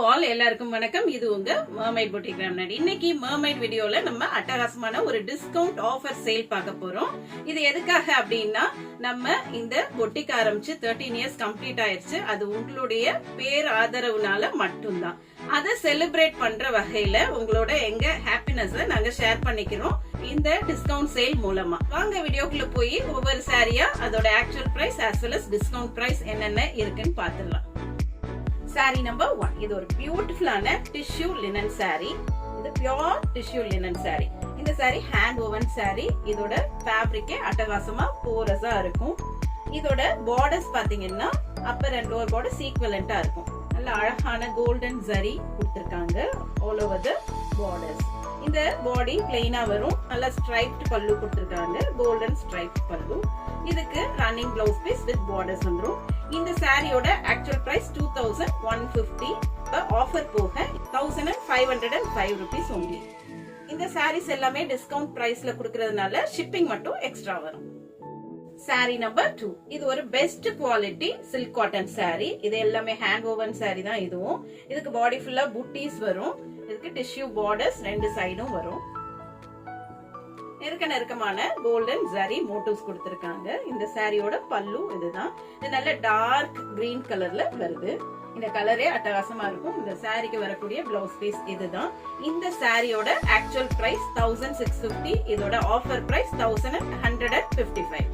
All எல்லாருக்கும் வணக்கம். இது உங்க மர்மைட் பொட்டிக் ராம்நாட். இன்னைக்கு மர்மைட் வீடியோல நம்ம அட்டகாசமான ஒரு டிஸ்கவுண்ட் ஆஃபர் சேல் பார்க்க போறோம். இது எதுக்காக அப்படின்னா, நம்ம இந்த பொட்டிக் ஆரம்பிச்சு 13 இயர்ஸ் கம்ப்ளீட் ஆயிருச்சு. அது உங்களுடைய பேர் ஆதரவுனால மட்டும்தான். அதை செலிப்ரேட் பண்ற வகையில உங்களோட எங்க ஹாப்பினஸ் நாங்க ஷேர் பண்ணிக்கிறோம் இந்த டிஸ்கவுண்ட் சேல் மூலமா. வாங்க வீடியோக்குள்ள போய் ஒவ்வொரு சாரியா அதோட actual price as well as discount price என்னென்ன இருக்குன்னு பாத்துடலாம். சாரி நம்பர் 1. இது ஒரு பியூட்டிஃபுல்லான டிஷ்யூ லினன் சாரி. இது பியூர் டிஷ்யூ லினன் சாரி. இந்த சாரி ஹேண்ட் ஓவன் சாரி. இதோட ஃபேப்ரிக்கே அட்டகாசமா போரஸா இருக்கும். இதோட பார்டர்ஸ் பாத்தீங்கன்னா அப்பர் அண்ட் லோவர் பார்டர் ஈக்குவலண்டா இருக்கும். நல்ல அழகான கோல்டன் ஜரி கொடுத்திருக்காங்க ஆல் ஓவர் த பார்டர்ஸ். இந்த பாடி பிளெயினா வரும். நல்ல ஸ்ட்ரைப்ட் பல்லு கொடுத்திருக்காங்க, கோல்டன் ஸ்ட்ரைப்ட் பல்லு. இதுக்கு running blouse piece with borders வந்துரும். இந்த சாரியோட ஆக்சுவல் பிரைஸ் 2150. ஆஃபர் போக 1505 rupees only. இந்த சாரீஸ் எல்லாமே டிஸ்கவுண்ட் பிரைஸ்ல கொடுக்கறதுனால ஷிப்பிங் மட்டும் எக்ஸ்ட்ரா வரும். Sorry number 2. இது ஒரு best quality silk cotton sorry. இது எல்லாமே ஹேண்ட் ஓவன் சாரி தான். இதுவும் இதுக்கு பாடி ஃபுல்லா புட்டீஸ் வரும். இதுக்கு டிஷ்யூ பார்டர்ஸ் ரெண்டு சைடும் வரும். நெருக்கமான கோல்டன் ஜரி மோட்டிவ்ஸ் கொடுத்திருக்காங்க. இந்த சாரியோட பல்லு இதுதான். இது நல்ல டார்க் கிரீன் கலர்ல வருது. இந்த கலரே அட்டகாசமா இருக்கும். இந்த சாரிக்கு வரக்கூடிய பிளவுஸ் பீஸ் இதுதான். இந்த சாரியோட ஆக்சுவல் பிரைஸ் 1650. இதோட ஆஃபர் பிரைஸ் 1155.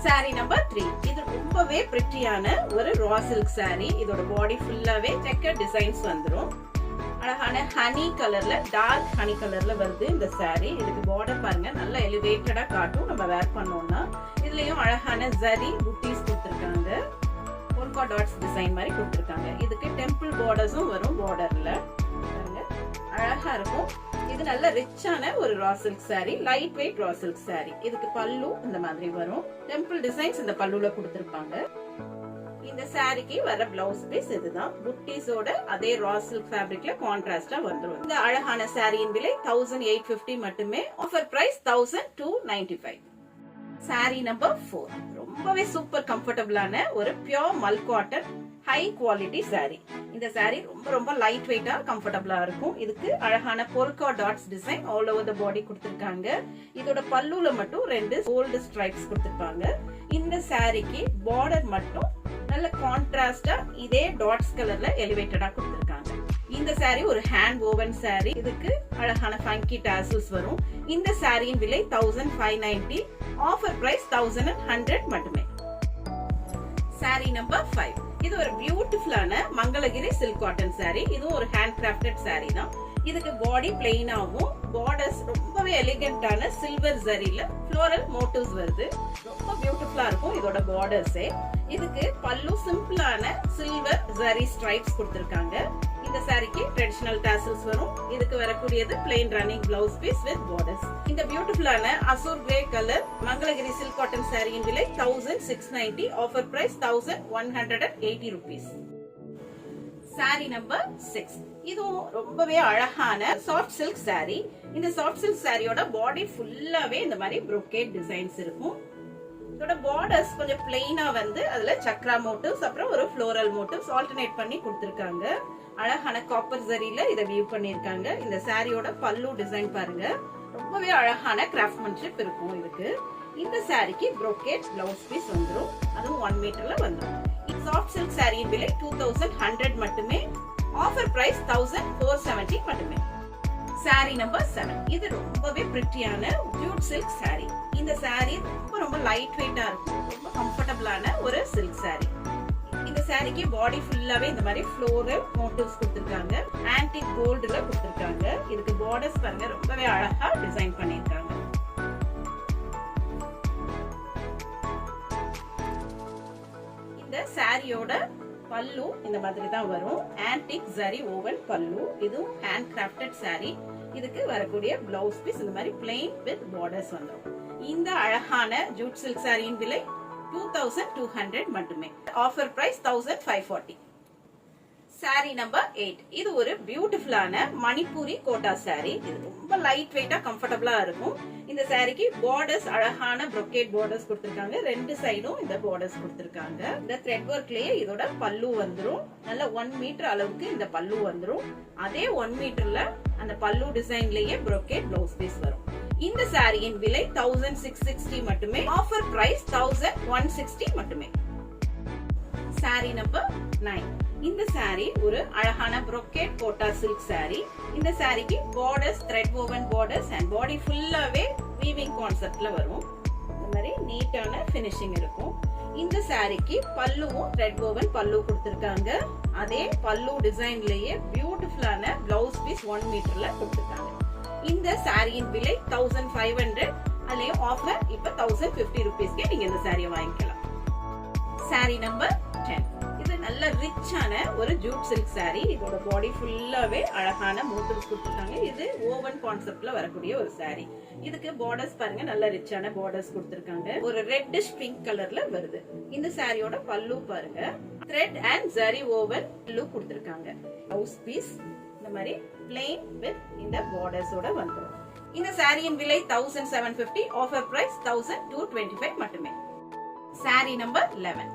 Sorry number 3. இது ரொம்பவே பிரிட்டியான ஒரு ரா சில்க் சாரி. இதோட பாடி ஃபுல்லாவே செக்கர் டிசைன்ஸ் வந்துரும். அழகான ஹனி கலர்ல, டார்க் ஹனி கலர்ல வருது இந்த சாரி. இதுக்கு பார்டர் பாருங்க, நல்ல எலிவேட்டடா காட்டும் நம்ம வேர் பண்ணோம்னா. இதுலயும் அழகான ஜரி புட்டீஸ் கொடுத்திருக்காங்க. பொல்கா டாட்ஸ் டிசைன் மாதிரி கொடுத்திருக்காங்க. இதுக்கு டெம்பிள் பார்டர்ஸும் வரும். பார்டர்ல பாருங்க அழகா இருக்கும். இது நல்ல ரிச்சான ஒரு raw silk saree, light weight raw silk saree. இதுக்கு பல்லு இந்த மாதிரி வரும். டெம்பிள் டிசைன்ஸ் இந்த பல்லுல கொடுத்திருப்பாங்க. இந்த சாரிக்கு வர பிளவுஸ் பீஸ் இதுதான். புட்டீஸோட அதே ரா சில்க் ஃபேப்ரிக்ல கான்ட்ராஸ்டா வந்துரும். இந்த அழகான சாரியின் விலை 1850 மட்டுமே. Offer price 1295. சாரி நம்பர் 4. ரொம்பவே சூப்பர் கம்ஃபர்டபிளான ஒரு pure mul cotton high quality sari. இந்த சாரி ரொம்ப லைட் வெயிட்டா கம்ஃபர்டபிளா இருக்கும். இதுக்கு அழகான polka dots design all over the body கொடுத்திருக்காங்க. இதோட பல்லுல மட்டும் ரெண்டு கோல்டு ஸ்ட்ரைப்ஸ் கொடுத்திருப்பாங்க. இந்த சாரிக்கு பார்டர் மட்டும் நல்ல கான்ட்ராஸ்டா இதே டாட்ஸ் கலர்ல எலிவேட்டடா கொடுத்திருக்காங்க. இந்த சாரி ஒரு ஹேண்ட் ஓவன் சாரி. இதுக்கு அழகான ஃபங்கி டாசல்ஸ் வரும். இந்த சாரியின் விலை 1590. ஆஃபர் பிரைஸ் 1100 மட்டுமே. Sorry number 5. இது ஒரு பியூட்டிஃபுல்லான மங்களகிரி சில்க் காட்டன் சாரி. இதுவும் ஒரு ஹேண்ட் கிராஃப்டட் சாரி தான். இதுக்கு பாடி பிளெயினாவும் பார்டர்ஸ் ரொம்பவே எலிகண்டான சில்வர் ஜரியில ஃப்ளோரல் மோட்டிவ்ஸ் வருது. ரொம்ப பியூட்டிஃபுல்லா இருக்கும் இதோட பார்டர்ஸே. இதுக்கு பல்லு சிம்பிளான சில்வர் ஜரி ஸ்ட்ரைப்ஸ் கொடுத்திருக்காங்க. இந்த சாரிக்கு ட்ரெடிஷனல் டாசல்ஸ் வரும். இதுக்கு வரக்கூடியது plain running blouse piece with borders. இந்த பியூட்டிஃபுல்லான azure grey colour Mangalagiri silk cotton சாரியின் விலை 1690. Offer price 1180 rupees. Sari number 6. இதுவும் ரொம்பவே அழகான சாஃப்ட் சில்க் சாரி. இந்த சாஃப்ட் சில்க் சாரியோட பாடி ஃபுல்லாவே இந்த மாதிரி brocade டிசைன்ஸ் இருக்கும். இதோட பார்டர்ஸ் கொஞ்சம் பிளெயினா வந்து அதுல சக்ரா மோட்டிவ்ஸ் அப்புறம் ஒரு ஃப்ளோரல் மோட்டிவ்ஸ் ஆல்டர்னேட் பண்ணி கொடுத்திருக்காங்க. அழகான காப்பர் ஜரியில இதை வியூ பண்ணிருக்காங்க. இந்த சாரியோட பல்லு டிசைன் பாருங்க, ரொம்பவே அழகான கிராஃப்ட்மேன்ஷிப் இருக்கும் இதுக்கு. இந்த சாரிக்கு brocade பிளவுஸ் பீஸ் வந்துரும். அதுவும் 1 மீட்டர்ல வந்துரும். சாஃப்ட் சில்க் சாரியின் விலை 2100 மட்டுமே. ஆஃபர் பிரைஸ் 1470 மட்டுமே. Sorry number 7. இது ரொம்பவே பிரிட்டியான ஜூட் சில்க் சாரி. இந்த சாரி ரொம்ப லைட் வெயிட்டா இருக்கும். ரொம்ப கம்ஃபர்டபிளான ஒரு சில்க் சாரி. இந்த சாரிக்கு பாடி ஃபுல்லாவே இந்த மாதிரி ஃப்ளோரல் மோட்டிவ்ஸ் கொடுத்திருக்காங்க. ஆன்டிக் கோல்டுல கொடுத்திருக்காங்க. இதுக்கு பார்டர்ஸ் பாருங்க, ரொம்பவே அழகா டிசைன் பண்ணிருக்காங்க. இந்த சாரியோட பல்லு இந்த மாதிரி தான் வரும். ஆன்டிக் ஜரி ஓவன் பல்லு. இதுவும் ஹேண்ட் கிராஃப்டட் சாரி. இதுக்கு வரக்கூடிய பிளவுஸ் பீஸ் இந்த மாதிரி பிளெயின் வித் பார்டர்ஸ் வந்துரும். இந்த அழகான ஜூட் சில்க் சாரியின் விலை 2200 மட்டுமே. Offer price 1540. saree number 8. இது ஒரு பியூட்டிஃபுல்லான மணிப்பூரி கோட்டா saree. இது ரொம்ப லைட் வெயிட்டா கம்ஃபர்டபிளா இருக்கும். இந்த சாரிக்கு பார்டர்ஸ் அழகான brocade பார்டர்ஸ் கொடுத்திருக்காங்க. ரெண்டு சைடும் இந்த பார்டர்ஸ் கொடுத்திருக்காங்க. இந்த த்ரெட் வர்க்லயே இதோட பல்லு வந்துரும். நல்ல 1 மீட்டர் அளவுக்கு இந்த பல்லு வந்துரும். அதே 1 மீட்டர்ல அந்த பல்லு டிசைன்லயே brocade ப்ளவுஸ் பீஸ் வரும். இந்த சாரியின் விலை 1660 மட்டுமே. ஆஃபர் பிரைஸ் 1160 மட்டுமே. saree number 9. இந்த saree ஒரு அழகான brocade கோட்டா silk saree. இந்த சாரிக்கு borders thread woven borders and பாடி ஃபுல்லாவே வீவிங் கான்செப்ட்ல வரும். இந்த மாதிரி நீட்டான ஃபினிஷிங் இருக்கும். இந்த சாரிக்கு பல்லுவும் த்ரெட் woven பல்லு கொடுத்திருக்காங்க. அதே பல்லு டிசைன்லயே பியூட்டிஃபுல்லான ப்ளவுஸ் பீஸ் 1 மீட்டர்ல கொடுத்திருக்காங்க. இந்த சாரியின் விலை 1500. அதுலயும் ஆஃபர் இப்ப 1050 ரூபீஸ்க்கு நீங்க இந்த சாரியை வாங்கிக்கலாம். saree number 10. இது நல்ல ரிச்சான ஒரு ஜூட் சில்க் saree. இதோட பாடி ஃபுல்லாவே அழகான மோட்டிவ்ஸ் கொடுத்திருக்காங்க. இது ஓவன் கான்செப்ட்ல வரக்கூடிய ஒரு saree. இதுக்கு பார்டர்ஸ் பாருங்க, நல்ல ரிச்சான பார்டர்ஸ் கொடுத்திருக்காங்க. ஒரு ரெட்டிஷ் பிங்க் கலர்ல வருது. இந்த சாரியோட பல்லு பாருங்க, த்ரெட் அண்ட் ஜரி ஓவன் பல்லு கொடுத்திருக்காங்க. ப்ளவுஸ் பீஸ் இந்த மாதிரி பிளெயின் வித் இந்த பார்டர்ஸோட வந்துரும். இந்த சாரியின் விலை 1750. ஆஃபர் பிரைஸ் 1225 மட்டுமே. saree number 11.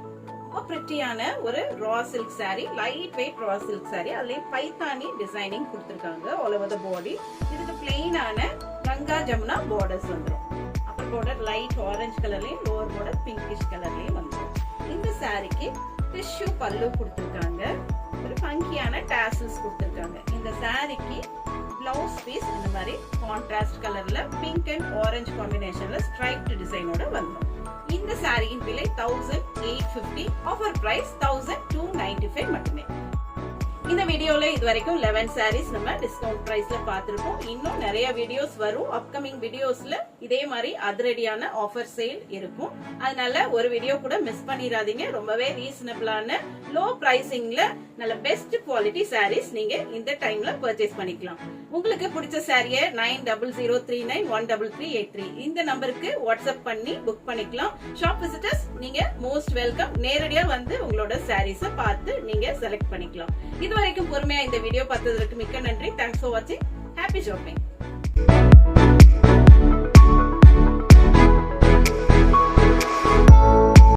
பிரிட்டியான ஒரு raw silk saree, light weight raw silk saree. அதுல பைத்தானி டிசைனிங் கொடுத்திருக்காங்க ஆல் ஓவர் தி பாடி. இதுக்கு பிளெயினான கங்கா ஜமுனா பார்டர்ஸ் வந்துரும். அப்பர் பார்டர் லைட் ஆரஞ்சு கலர்லயும், லோவர் பார்டர் பிங்கிஷ் கலர்லயும் வந்துரும். இந்த சாரிக்கு டிஷ்யூ பல்லு கொடுத்திருக்காங்க. ஒரு ஃபங்கியான டாசல்ஸ் கொடுத்திருக்காங்க. இந்த சாரிக்கு ப்ளவுஸ் பீஸ் இந்த மாதிரி கான்ட்ராஸ்ட் கலர்ல பிங்க் அண்ட் ஆரஞ்சு காம்பினேஷன்ல ஸ்ட்ரைப்ட் டிசைனோட வந்துரும். இந்த சாரியின் விலை 1850. ஆஃபர் பிரைஸ் 1295 மட்டுமே. இந்த வீடியோல இதுவரைக்கும் 11 sarees நம்ம டிஸ்கவுண்ட் பிரைஸ்ல பார்த்திருக்கோம். இன்னும் நிறைய வீடியோஸ் வரும். அப்கமிங் வீடியோஸ்ல இதே மாதிரி அதிரடியான ஆஃபர் சேல் இருக்கும். அதனால ஒரு வீடியோ கூட மிஸ் பண்ணிராதீங்க. ரொம்பவே ரீசனபிளான லோ பிரைசிங்ல நல்ல பெஸ்ட் குவாலிட்டி sarees நீங்க இந்த டைம்ல பர்ச்சேஸ் பண்ணிக்கலாம். உங்களுக்கு பிடிச்ச சாரியை 9003913383 இந்த நம்பருக்கு வாட்ஸ்அப் பண்ணி புக் பண்ணிக்கலாம். ஷாப் விசிட்டர்ஸ் நீங்க மோஸ்ட் வெல்கம். நேரடியா வந்து உங்களோட சாரீஸை பார்த்து நீங்க செலக்ட் பண்ணிக்கலாம். இதுவரைக்கும் பொறுமையா இந்த வீடியோ பார்த்ததற்கு மிக்க நன்றி. தேங்க்ஸ் ஃபார் வாட்சிங். Happy shopping.